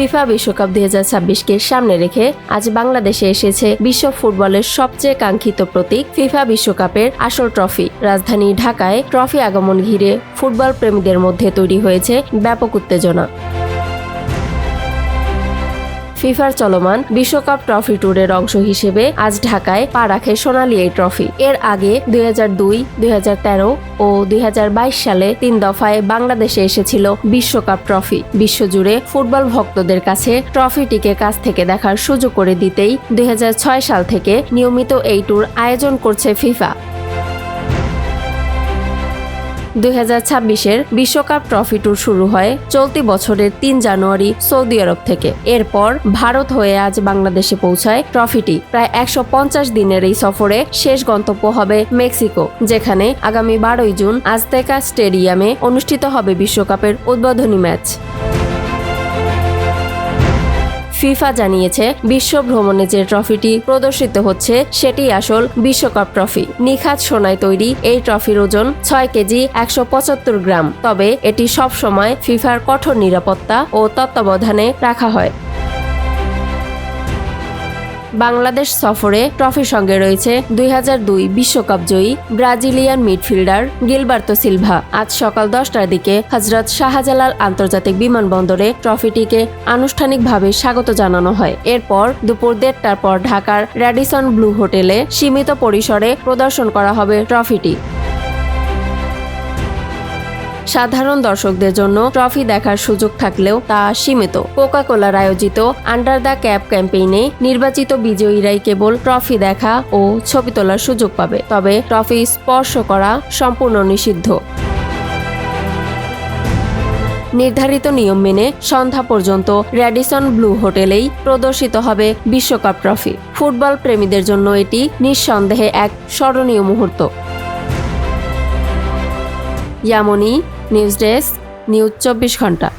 FIFA বিশ্বকাপ 2026কে সামনে রেখে আজ বাংলাদেশে এসেছে বিশ্ব ফুটবলের সবচেয়ে কাঙ্ক্ষিত প্রতীক ফিফা বিশ্বকাপের আসল ট্রফি। রাজধানী ঢাকায় ট্রফি আগমন ঘিরে ফুটবল প্রেমীদের মধ্যে তৈরি হয়েছে ব্যাপক উত্তেজনা। ফিফার চলমান বিশ্বকাপ ট্রফি ট্যুরের অংশ হিসেবে আজ ঢাকায় পা রাখে সোনালী এই ট্রফি। এর আগে 2002, 2013 ও 2022 সালে 3 দফায় বাংলাদেশে এসেছিল বিশ্বকাপ ট্রফি। বিশ্বজুড়ে ফুটবল ভক্তদের কাছে ট্রফিটিকে কাছ থেকে দেখার সুযোগ করে দিতেই 2006 সাল থেকে নিয়মিত এই ট্যুর আয়োজন করছে ফিফা। 2026-এর বিশ্বকাপ ট্রফি ট্যুর শুরু হয় চলতি বছরের 3 জানুয়ারি সৌদি আরব থেকে। এরপর ভারত হয়ে আজ বাংলাদেশে পৌঁছায় ট্রফিটি। প্রায় 150 দিনের এই সফরে শেষ গন্তব্য হবে মেক্সিকো, যেখানে আগামী 12 জুন আজতেকা স্টেডিয়ামে অনুষ্ঠিত হবে বিশ্বকাপের উদ্বোধনী ম্যাচ। ফিফা জানিয়েছে, বিশ্ব ভ্রমণে যে ট্রফিটি প্রদর্শিত হচ্ছে সেটি আসল বিশ্বকাপ ট্রফি। নিখাত সোনায় তৈরি এই ট্রফির ওজন 6 কেজি 175 গ্রাম। তবে এটি সব সময় ফিফার কঠোর নিরাপত্তা ও তত্ত্বাবধানে রাখা হয়। বাংলাদেশ সফরে ট্রফির সঙ্গে রয়েছে 2002 বিশ্বকাপ জয়ী ব্রাজিলিয়ান মিডফিল্ডার গিলবার্তো সিলভা। আজ সকাল 10টার দিকে হযরত শাহজালাল আন্তর্জাতিক বিমানবন্দরে ট্রফিটিকে আনুষ্ঠানিকভাবে স্বাগত জানানো হয়। এরপর দুপুর 1:30টার পর ঢাকার র্যাডিসন ব্লু হোটেলে সীমিত পরিসরে প্রদর্শন করা হবে ট্রফিটি। সাধারণ দর্শকদের জন্য ট্রফি দেখার সুযোগ থাকলেও তা সীমিত। কোকা-কোলার আয়োজিত আন্ডার দ্য ক্যাপ ক্যাম্পেইনে নির্বাচিত বিজয়ীরাই কেবল ট্রফি দেখা ও ছবি তোলার সুযোগ পাবে। তবে ট্রফি স্পর্শ করা সম্পূর্ণ নিষিদ্ধ। নির্ধারিত নিয়ম মেনে সন্ধ্যা পর্যন্ত র্যাডিসন ব্লু হোটেলেই প্রদর্শিত হবে বিশ্বকাপ ট্রফি। ফুটবল প্রেমীদের জন্য এটি নিঃসন্দেহে এক স্মরণীয় মুহূর্ত। ইয়ামনি নিউজ ডেস্ক, নিউজ 24 ঘন্টা।